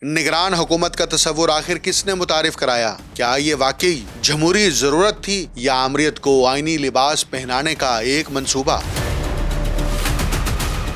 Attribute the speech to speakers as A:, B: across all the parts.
A: نگران حکومت کا تصور آخر کس نے متعارف کرایا؟ کیا یہ واقعی جمہوری ضرورت تھی یا آمریت کو آئینی لباس پہنانے کا ایک منصوبہ؟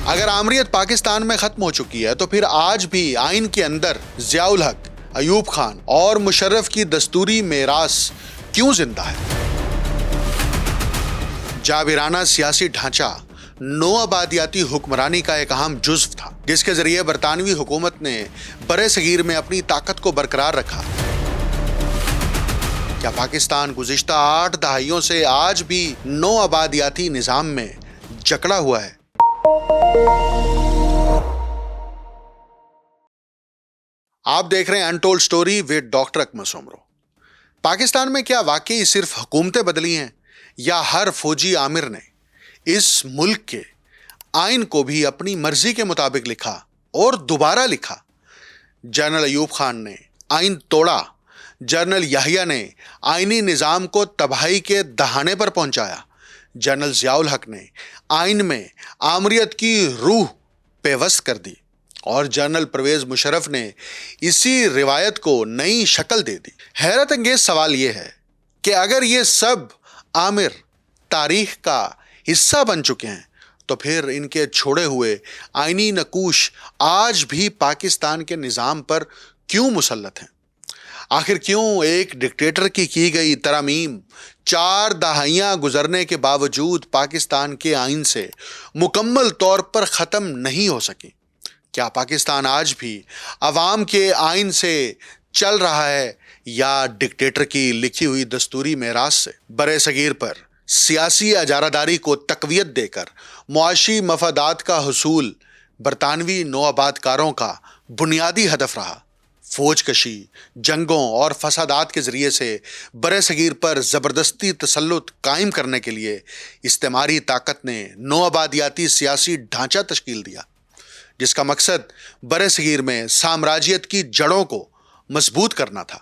A: اگر آمریت پاکستان میں ختم ہو چکی ہے تو پھر آج بھی آئین کے اندر ضیاء الحق، ایوب خان اور مشرف کی دستوری میراث کیوں زندہ ہے؟ جابرانہ سیاسی ڈھانچہ نو آبادیاتی حکمرانی کا ایک اہم جزو تھا، جس کے ذریعے برطانوی حکومت نے برِ صغیر میں اپنی طاقت کو برقرار رکھا۔ کیا پاکستان گزشتہ 8 دہائیوں سے آج بھی نو آبادیاتی نظام میں جکڑا ہوا ہے؟ آپ دیکھ رہے ہیں انٹولڈ سٹوری ود ڈاکٹر اکمل سومرو۔ پاکستان میں کیا واقعی صرف حکومتیں بدلی ہیں یا ہر فوجی آمر نے اس ملک کے آئین کو بھی اپنی مرضی کے مطابق لکھا اور دوبارہ لکھا؟ جنرل ایوب خان نے آئین توڑا، جنرل یحییٰ نے آئینی نظام کو تباہی کے دہانے پر پہنچایا، جنرل ضیاء الحق نے آئین میں آمریت کی روح پیوست کر دی، اور جنرل پرویز مشرف نے اسی روایت کو نئی شکل دے دی۔ حیرت انگیز سوال یہ ہے کہ اگر یہ سب آمر تاریخ کا حصہ بن چکے ہیں تو پھر ان کے چھوڑے ہوئے آئینی نقوش آج بھی پاکستان کے نظام پر کیوں مسلط ہیں؟ آخر کیوں ایک ڈکٹیٹر کی گئی ترامیم 4 دہائیاں گزرنے کے باوجود پاکستان کے آئین سے مکمل طور پر ختم نہیں ہو سکی؟ کیا پاکستان آج بھی عوام کے آئین سے چل رہا ہے یا ڈکٹیٹر کی لکھی ہوئی دستوری میراث سے؟ برِ صغیر پر سیاسی اجارہ کو تقویت دے کر معاشی مفادات کا حصول برطانوی نوآباد کاروں کا بنیادی ہدف رہا۔ فوج کشی، جنگوں اور فسادات کے ذریعے سے برِ صغیر پر زبردستی تسلط قائم کرنے کے لیے استعماری طاقت نے نوآبادیاتی سیاسی ڈھانچہ تشکیل دیا، جس کا مقصد برِ صغیر میں سامراجیت کی جڑوں کو مضبوط کرنا تھا۔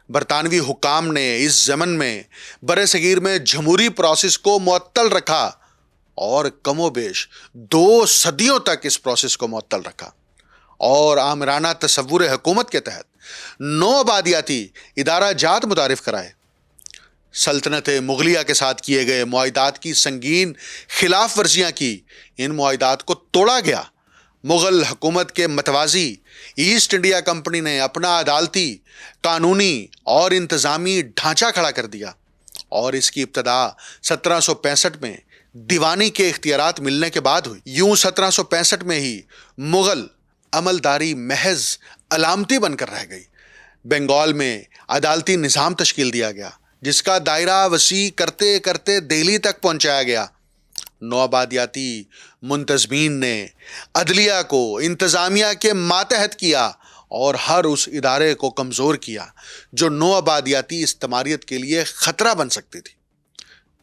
A: برطانوی حکام نے اس ضمن میں برِ صغیر میں جمہوری پروسیس کو معطل رکھا اور کم و بیش 2 صدیوں تک اس پروسیس کو معطل رکھا، اور آمرانہ تصور حکومت کے تحت نو آبادیاتی ادارہ جات متعارف کرائے۔ سلطنت مغلیہ کے ساتھ کیے گئے معاہدات کی سنگین خلاف ورزیاں کی، ان معاہدات کو توڑا گیا۔ مغل حکومت کے متوازی ایسٹ انڈیا کمپنی نے اپنا عدالتی، قانونی اور انتظامی ڈھانچہ کھڑا کر دیا، اور اس کی ابتدا 1765 میں دیوانی کے اختیارات ملنے کے بعد ہوئی۔ یوں 1765 میں ہی مغل عملداری محض علامتی بن کر رہ گئی۔ بنگال میں عدالتی نظام تشکیل دیا گیا، جس کا دائرہ وسیع کرتے کرتے دہلی تک پہنچایا گیا۔ نوآبادیاتی منتظمین نے عدلیہ کو انتظامیہ کے ماتحت کیا اور ہر اس ادارے کو کمزور کیا جو نوآبادیاتی استعماریت کے لیے خطرہ بن سکتی تھی۔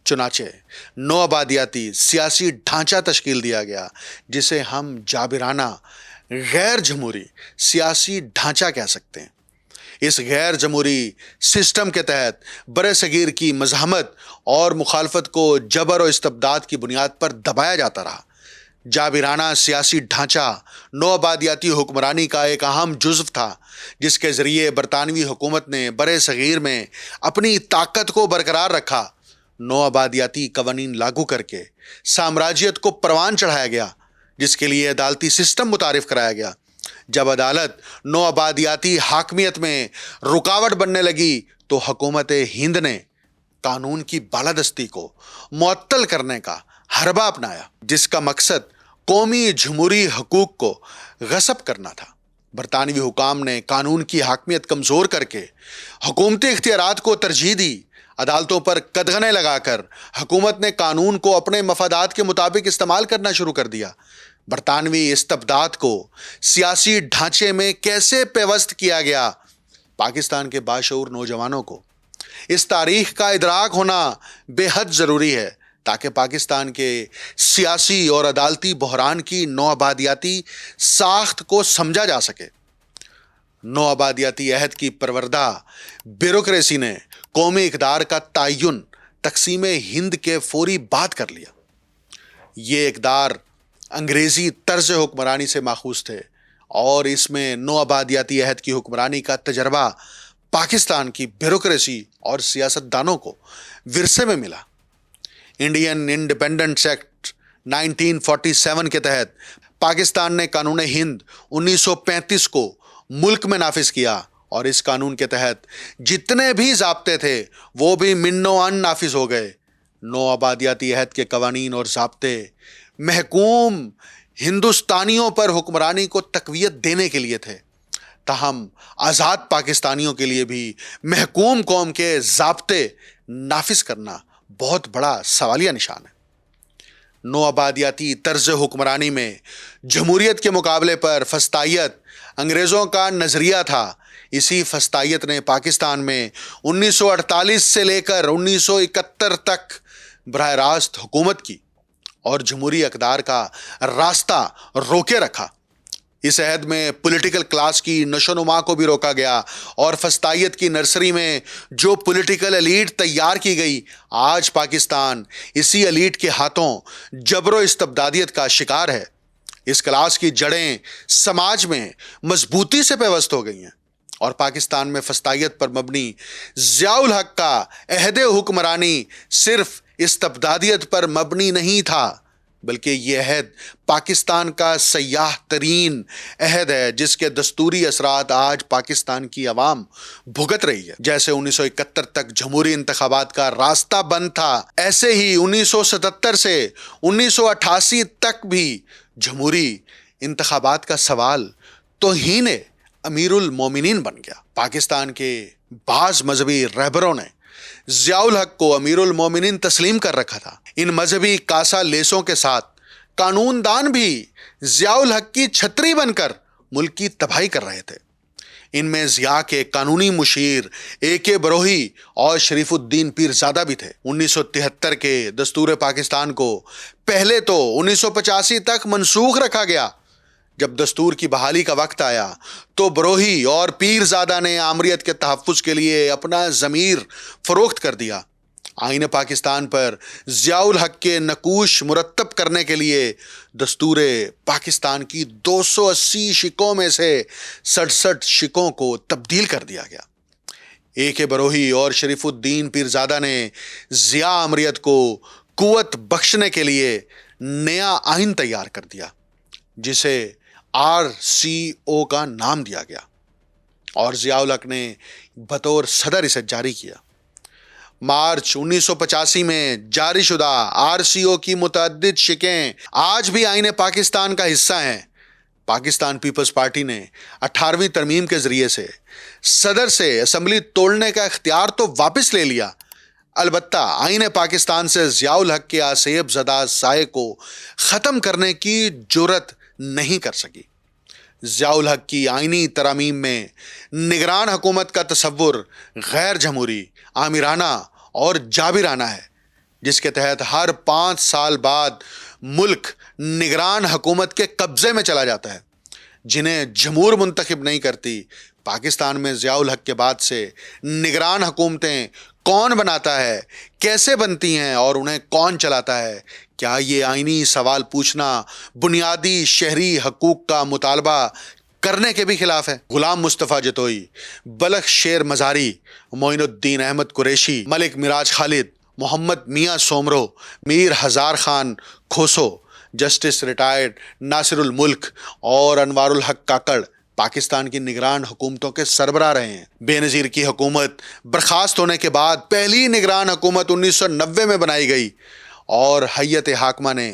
A: چنانچہ نوآبادیاتی سیاسی ڈھانچہ تشکیل دیا گیا، جسے ہم جابرانہ غیر جمہوری سیاسی ڈھانچہ کہہ سکتے ہیں۔ اس غیر جمہوری سسٹم کے تحت برِ صغیر کی مزاحمت اور مخالفت کو جبر و استبداد کی بنیاد پر دبایا جاتا رہا۔ جابرانہ سیاسی ڈھانچہ نوآبادیاتی حکمرانی کا ایک اہم جزو تھا، جس کے ذریعے برطانوی حکومت نے برِ صغیر میں اپنی طاقت کو برقرار رکھا۔ نوآبادیاتی قوانین لاگو کر کے سامراجیت کو پروان چڑھایا گیا، جس کے لیے عدالتی سسٹم متعارف کرایا گیا۔ جب عدالت نوآبادیاتی حاکمیت میں رکاوٹ بننے لگی تو حکومت ہند نے قانون کی بالادستی کو معطل کرنے کا حربہ اپنایا، جس کا مقصد قومی جمہوری حقوق کو غصب کرنا تھا۔ برطانوی حکام نے قانون کی حاکمیت کمزور کر کے حکومتی اختیارات کو ترجیح دی۔ عدالتوں پر قدغنیں لگا کر حکومت نے قانون کو اپنے مفادات کے مطابق استعمال کرنا شروع کر دیا۔ برطانوی استبداد کو سیاسی ڈھانچے میں کیسے پیوست کیا گیا؟ پاکستان کے باشعور نوجوانوں کو اس تاریخ کا ادراک ہونا بے حد ضروری ہے، تاکہ پاکستان کے سیاسی اور عدالتی بحران کی نوآبادیاتی ساخت کو سمجھا جا سکے۔ نوآبادیاتی عہد کی پروردہ بیوروکریسی نے قومی اقدار کا تعین تقسیم ہند کے فوری بعد کر لیا۔ یہ اقدار انگریزی طرز حکمرانی سے ماخوذ تھے اور اس میں نو آبادیاتی عہد کی حکمرانی کا تجربہ پاکستان کی بیوروکریسی اور سیاست دانوں کو ورثے میں ملا۔ انڈین انڈیپینڈنس ایکٹ 1947 کے تحت پاکستان نے قانون ہند 1935 کو ملک میں نافذ کیا، اور اس قانون کے تحت جتنے بھی ضابطے تھے وہ بھی منو ان نافذ ہو گئے۔ نو آبادیاتی عہد کے قوانین اور ضابطے محکوم ہندوستانیوں پر حکمرانی کو تقویت دینے کے لیے تھے، تاہم آزاد پاکستانیوں کے لیے بھی محکوم قوم کے ضابطے نافذ کرنا بہت بڑا سوالیہ نشان ہے۔ نو آبادیاتی طرز حکمرانی میں جمہوریت کے مقابلے پر فسطائیت انگریزوں کا نظریہ تھا۔ اسی فسطائیت نے پاکستان میں 1948 سے لے کر 1971 تک براہ راست حکومت کی اور جمہوری اقدار کا راستہ روکے رکھا۔ اس عہد میں پولیٹیکل کلاس کی نشو و نما کو بھی روکا گیا، اور فسطائیت کی نرسری میں جو پولیٹیکل ایلیٹ تیار کی گئی، آج پاکستان اسی ایلیٹ کے ہاتھوں جبر و استبدادیت کا شکار ہے۔ اس کلاس کی جڑیں سماج میں مضبوطی سے پیوست ہو گئی ہیں، اور پاکستان میں فسطائیت پر مبنی ضیاء الحق کا عہد حکمرانی صرف استبدادیت پر مبنی نہیں تھا، بلکہ یہ عہد پاکستان کا سیاح ترین عہد ہے، جس کے دستوری اثرات آج پاکستان کی عوام بھگت رہی ہے۔ جیسے 1971 تک جمہوری انتخابات کا راستہ بند تھا، ایسے ہی 1977 سے 1988 تک بھی جمہوری انتخابات کا سوال توہین امیر المومنین بن گیا۔ پاکستان کے بعض مذہبی رہبروں نے ضیاء الحق کو امیر المومنین تسلیم کر رکھا تھا۔ ان مذہبی کاسا لیسوں کے ساتھ قانون دان بھی ضیاء الحق کی چھتری بن کر ملک کی تباہی کر رہے تھے۔ ان میں ضیاء کے قانونی مشیر AK بروہی اور شریف الدین پیرزادہ بھی تھے۔ 1973 کے دستور پاکستان کو پہلے تو 1985 تک منسوخ رکھا گیا۔ جب دستور کی بحالی کا وقت آیا تو بروہی اور پیرزادہ نے آمریت کے تحفظ کے لیے اپنا ضمیر فروخت کر دیا۔ آئین پاکستان پر ضیاء الحق کے نقوش مرتب کرنے کے لیے دستور پاکستان کی 280 شقوں میں سے 67 شقوں کو تبدیل کر دیا گیا۔ AK بروہی اور شریف الدین پیرزادہ نے ضیاء آمریت کو قوت بخشنے کے لیے نیا آئین تیار کر دیا، جسے RCO کا نام دیا گیا، اور ضیاء الحق نے بطور صدر اسے جاری کیا۔ مارچ 1985 میں جاری شدہ RCO کی متعدد شقیں آج بھی آئین پاکستان کا حصہ ہیں۔ پاکستان پیپلز پارٹی نے 18ویں ترمیم کے ذریعے سے صدر سے اسمبلی توڑنے کا اختیار تو واپس لے لیا، البتہ آئین پاکستان سے ضیاء الحق کے آصیب زدہ سائے کو ختم کرنے کی جرات نہیں کر سکی۔ ضیاء الحق کی آئینی ترامیم میں نگران حکومت کا تصور غیر جمہوری، آمرانہ اور جابرانہ ہے، جس کے تحت ہر 5 سال بعد ملک نگران حکومت کے قبضے میں چلا جاتا ہے، جنہیں جمہور منتخب نہیں کرتی۔ پاکستان میں ضیاء الحق کے بعد سے نگران حکومتیں کون بناتا ہے، کیسے بنتی ہیں اور انہیں کون چلاتا ہے، کیا یہ آئینی سوال پوچھنا بنیادی شہری حقوق کا مطالبہ کرنے کے بھی خلاف ہے۔ غلام مصطفیٰ جتوئی، بلخ شیر مزاری، معین الدین احمد قریشی، ملک مراج خالد، محمد میاں سومرو، میر ہزار خان کھوسو، جسٹس ریٹائرڈ ناصر الملک اور انوار الحق کاکڑ پاکستان کی نگران حکومتوں کے سربراہ رہے ہیں۔ بے نظیر کی حکومت برخاست ہونے کے بعد پہلی نگران حکومت 1990 میں بنائی گئی، اور ہیئت حاکمہ نے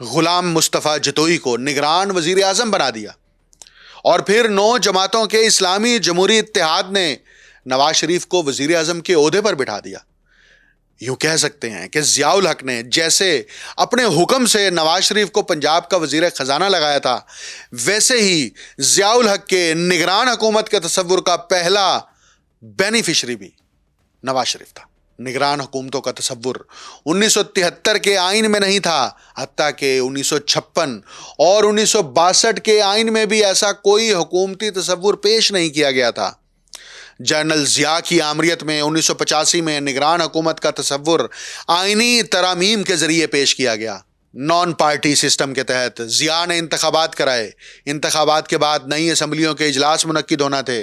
A: غلام مصطفیٰ جتوئی کو نگران وزیر اعظم بنا دیا، اور پھر 9 جماعتوں کے اسلامی جمہوری اتحاد نے نواز شریف کو وزیر اعظم کے عہدے پر بٹھا دیا۔ یوں کہہ سکتے ہیں کہ ضیاء الحق نے جیسے اپنے حکم سے نواز شریف کو پنجاب کا وزیر خزانہ لگایا تھا، ویسے ہی ضیاء الحق کے نگران حکومت کے تصور کا پہلا بینیفیشری بھی نواز شریف تھا۔ نگران حکومتوں کا تصور 1973 کے آئین میں نہیں تھا، حتیٰ کہ 1956 اور 1962 کے آئین میں بھی ایسا کوئی حکومتی تصور پیش نہیں کیا گیا تھا۔ جنرل ضیاء کی آمریت میں 1985 میں نگران حکومت کا تصور آئینی ترامیم کے ذریعے پیش کیا گیا، نان پارٹی سسٹم کے تحت ضیاء نے انتخابات کرائے. انتخابات کے بعد نئی اسمبلیوں کے اجلاس منعقد ہونا تھے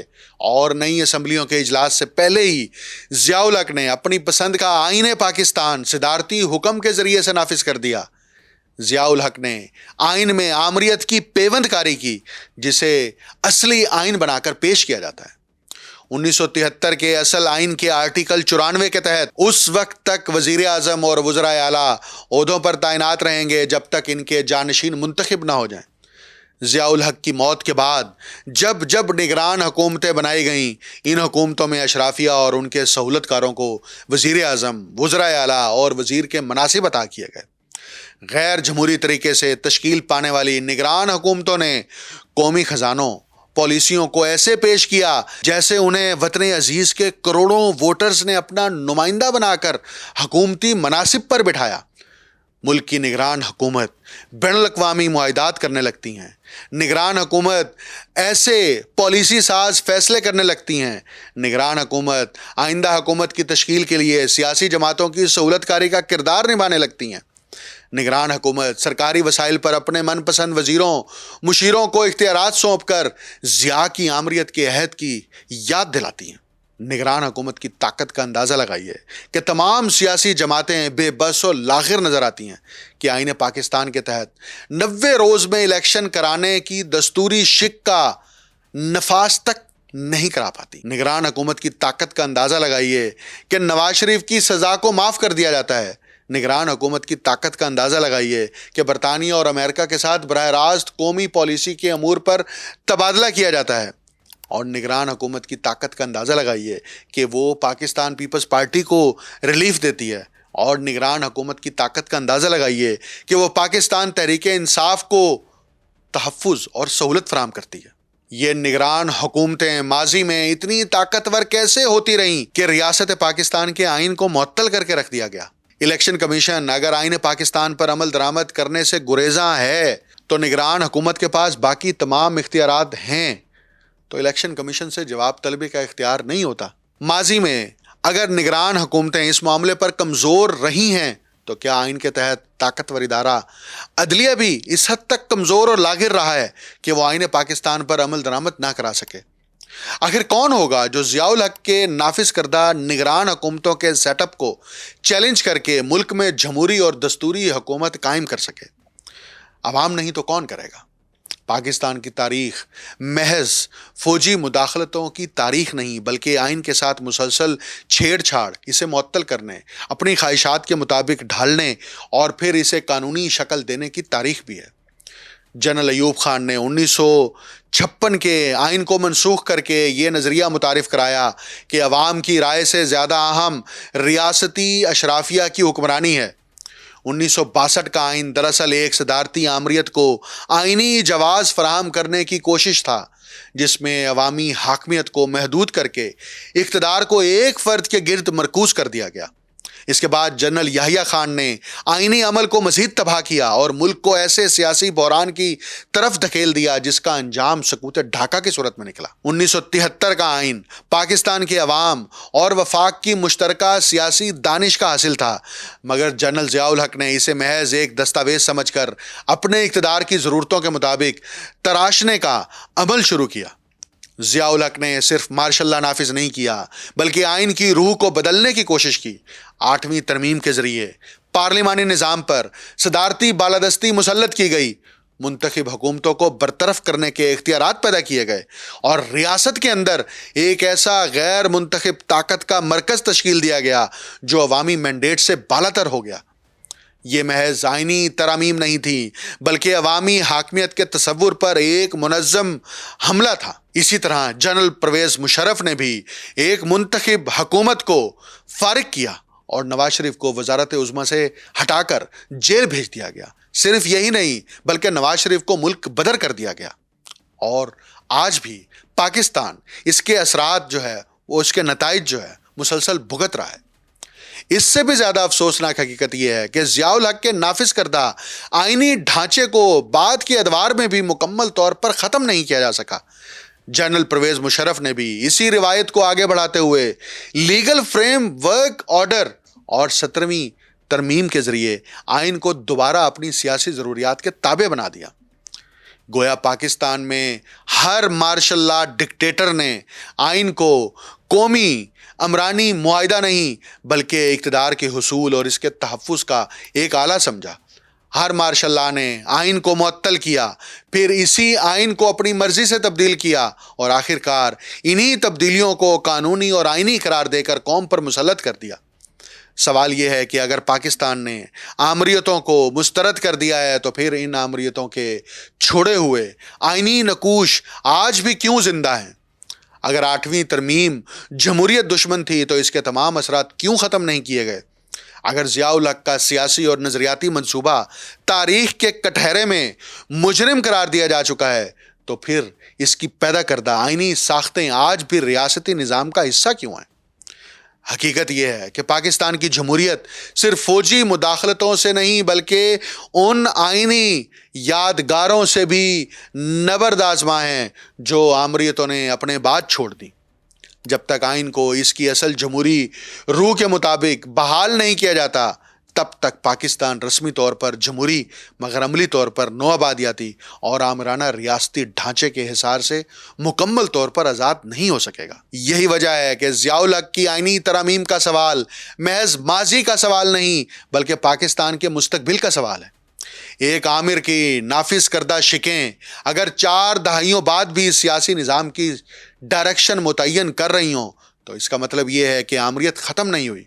A: اور نئی اسمبلیوں کے اجلاس سے پہلے ہی ضیاء الحق نے اپنی پسند کا آئین پاکستان صدارتی حکم کے ذریعے سے نافذ کر دیا. ضیاء الحق نے آئین میں آمریت کی پیوند کاری کی جسے اصلی آئین بنا کر پیش کیا جاتا ہے. 1973 کے اصل آئین کے آرٹیکل 94 کے تحت اس وقت تک وزیر اعظم اور وزرائے اعلیٰ عہدوں پر تعینات رہیں گے جب تک ان کے جانشین منتخب نہ ہو جائیں. ضیاء الحق کی موت کے بعد جب جب نگران حکومتیں بنائی گئیں، ان حکومتوں میں اشرافیہ اور ان کے سہولت کاروں کو وزیر اعظم، وزرائے اعلیٰ اور وزیر کے مناصب عطا کیے گئے. غیر جمہوری طریقے سے تشکیل پانے والی نگران حکومتوں نے قومی خزانوں، پالیسیوں کو ایسے پیش کیا جیسے انہیں وطن عزیز کے کروڑوں ووٹرز نے اپنا نمائندہ بنا کر حکومتی مناصب پر بٹھایا. ملک کی نگران حکومت بین الاقوامی معاہدات کرنے لگتی ہیں. نگران حکومت ایسے پالیسی ساز فیصلے کرنے لگتی ہیں. نگران حکومت آئندہ حکومت کی تشکیل کے لیے سیاسی جماعتوں کی سہولت کاری کا کردار نبھانے لگتی ہیں. نگران حکومت سرکاری وسائل پر اپنے من پسند وزیروں، مشیروں کو اختیارات سونپ کر ضیاء کی آمریت کے عہد کی یاد دلاتی ہیں. نگران حکومت کی طاقت کا اندازہ لگائیے کہ تمام سیاسی جماعتیں بے بس و لاغر نظر آتی ہیں کہ آئین پاکستان کے تحت 90 روز میں الیکشن کرانے کی دستوری شک کا نفاذ تک نہیں کرا پاتی. نگران حکومت کی طاقت کا اندازہ لگائیے کہ نواز شریف کی سزا کو معاف کر دیا جاتا ہے. نگران حکومت کی طاقت کا اندازہ لگائیے کہ برطانیہ اور امریکہ کے ساتھ براہ راست قومی پالیسی کے امور پر تبادلہ کیا جاتا ہے. اور نگران حکومت کی طاقت کا اندازہ لگائیے کہ وہ پاکستان پیپلز پارٹی کو ریلیف دیتی ہے. اور نگران حکومت کی طاقت کا اندازہ لگائیے کہ وہ پاکستان تحریک انصاف کو تحفظ اور سہولت فراہم کرتی ہے. یہ نگران حکومتیں ماضی میں اتنی طاقتور کیسے ہوتی رہیں کہ ریاست پاکستان کے آئین کو معطل کر کے رکھ دیا گیا. الیکشن کمیشن اگر آئین پاکستان پر عمل درآمد کرنے سے گریزاں ہے تو نگران حکومت کے پاس باقی تمام اختیارات ہیں تو الیکشن کمیشن سے جواب طلبی کا اختیار نہیں ہوتا. ماضی میں اگر نگران حکومتیں اس معاملے پر کمزور رہی ہیں تو کیا آئین کے تحت طاقتور ادارہ عدلیہ بھی اس حد تک کمزور اور لاغر رہا ہے کہ وہ آئین پاکستان پر عمل درآمد نہ کرا سکے؟ آخر کون ہوگا جو ضیاء الحق کے نافذ کردہ نگران حکومتوں کے سیٹ اپ کو چیلنج کر کے ملک میں جمہوری اور دستوری حکومت قائم کر سکے؟ عوام نہیں تو کون کرے گا؟ پاکستان کی تاریخ محض فوجی مداخلتوں کی تاریخ نہیں بلکہ آئین کے ساتھ مسلسل چھیڑ چھاڑ، اسے معطل کرنے، اپنی خواہشات کے مطابق ڈھالنے اور پھر اسے قانونی شکل دینے کی تاریخ بھی ہے. جنرل ایوب خان نے 1956 کے آئین کو منسوخ کر کے یہ نظریہ متعارف کرایا کہ عوام کی رائے سے زیادہ اہم ریاستی اشرافیہ کی حکمرانی ہے. 1962 کا آئین دراصل ایک صدارتی آمریت کو آئینی جواز فراہم کرنے کی کوشش تھا جس میں عوامی حاکمیت کو محدود کر کے اقتدار کو ایک فرد کے گرد مرکوز کر دیا گیا. اس کے بعد جنرل یحییٰ خان نے آئینی عمل کو مزید تباہ کیا اور ملک کو ایسے سیاسی بحران کی طرف دھکیل دیا جس کا انجام سقوط ڈھاکہ کی صورت میں نکلا. 1973 کا آئین پاکستان کے عوام اور وفاق کی مشترکہ سیاسی دانش کا حاصل تھا مگر جنرل ضیاء الحق نے اسے محض ایک دستاویز سمجھ کر اپنے اقتدار کی ضرورتوں کے مطابق تراشنے کا عمل شروع کیا. ضیاء الحق نے صرف مارشل لا نافذ نہیں کیا بلکہ آئین کی روح کو بدلنے کی کوشش کی. 8ویں ترمیم کے ذریعے پارلیمانی نظام پر صدارتی بالادستی مسلط کی گئی، منتخب حکومتوں کو برطرف کرنے کے اختیارات پیدا کیے گئے اور ریاست کے اندر ایک ایسا غیر منتخب طاقت کا مرکز تشکیل دیا گیا جو عوامی مینڈیٹ سے بالاتر ہو گیا. یہ محض آئینی ترامیم نہیں تھی بلکہ عوامی حاکمیت کے تصور پر ایک منظم حملہ تھا. اسی طرح جنرل پرویز مشرف نے بھی ایک منتخب حکومت کو فارغ کیا اور نواز شریف کو وزارت عظمیٰ سے ہٹا کر جیل بھیج دیا گیا. صرف یہی نہیں بلکہ نواز شریف کو ملک بدر کر دیا گیا. اور آج بھی پاکستان اس کے اثرات جو ہے وہ اس کے نتائج جو ہے مسلسل بھگت رہا ہے. اس سے بھی زیادہ افسوسناک حقیقت یہ ہے کہ ضیاء الحق کے نافذ کردہ آئینی ڈھانچے کو بعد کے ادوار میں بھی مکمل طور پر ختم نہیں کیا جا سکا. جنرل پرویز مشرف نے بھی اسی روایت کو آگے بڑھاتے ہوئے لیگل فریم ورک آرڈر اور 17ویں ترمیم کے ذریعے آئین کو دوبارہ اپنی سیاسی ضروریات کے تابع بنا دیا۔ گویا پاکستان میں ہر مارشل لا ڈکٹیٹر نے آئین کو قومی امرانی معاہدہ نہیں بلکہ اقتدار کے حصول اور اس کے تحفظ کا ایک آلہ سمجھا۔ ہر مارشل لا نے آئین کو معطل کیا، پھر اسی آئین کو اپنی مرضی سے تبدیل کیا اور آخرکار انہی تبدیلیوں کو قانونی اور آئینی قرار دے کر قوم پر مسلط کر دیا۔ سوال یہ ہے کہ اگر پاکستان نے آمریتوں کو مسترد کر دیا ہے تو پھر ان آمریتوں کے چھوڑے ہوئے آئینی نقوش آج بھی کیوں زندہ ہیں؟ اگر 8ویں ترمیم جمہوریت دشمن تھی تو اس کے تمام اثرات کیوں ختم نہیں کیے گئے؟ اگر ضیاء الحق کا سیاسی اور نظریاتی منصوبہ تاریخ کے کٹہرے میں مجرم قرار دیا جا چکا ہے تو پھر اس کی پیدا کردہ آئینی ساختیں آج بھی ریاستی نظام کا حصہ کیوں ہیں؟ حقیقت یہ ہے کہ پاکستان کی جمہوریت صرف فوجی مداخلتوں سے نہیں بلکہ ان آئینی یادگاروں سے بھی نبرد آزما ہیں جو آمریتوں نے اپنے بعد چھوڑ دی۔ جب تک آئین کو اس کی اصل جمہوری روح کے مطابق بحال نہیں کیا جاتا تب تک پاکستان رسمی طور پر جمہوری مگر عملی طور پر نو آبادیاتی اور آمرانہ ریاستی ڈھانچے کے حصار سے مکمل طور پر آزاد نہیں ہو سکے گا۔ یہی وجہ ہے کہ ضیاء الحق کی آئینی ترامیم کا سوال محض ماضی کا سوال نہیں بلکہ پاکستان کے مستقبل کا سوال ہے۔ ایک آمر کی نافذ کردہ شکیں اگر 4 دہائیوں بعد بھی سیاسی نظام کی ڈائریکشن متعین کر رہی ہوں تو اس کا مطلب یہ ہے کہ آمریت ختم نہیں ہوئی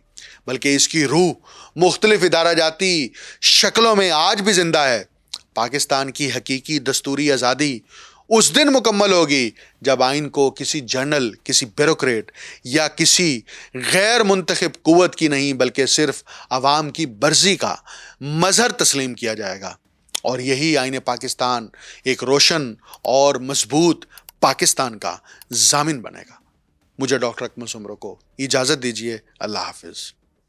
A: بلکہ اس کی روح مختلف ادارہ جاتی شکلوں میں آج بھی زندہ ہے۔ پاکستان کی حقیقی دستوری آزادی اس دن مکمل ہوگی جب آئین کو کسی جنرل، کسی بیوروکریٹ یا کسی غیر منتخب قوت کی نہیں بلکہ صرف عوام کی مرضی کا مظہر تسلیم کیا جائے گا، اور یہی آئین پاکستان ایک روشن اور مضبوط پاکستان کا ضامن بنے گا۔ مجھے ڈاکٹر اکمل سمرو کو اجازت دیجیے۔ اللہ حافظ۔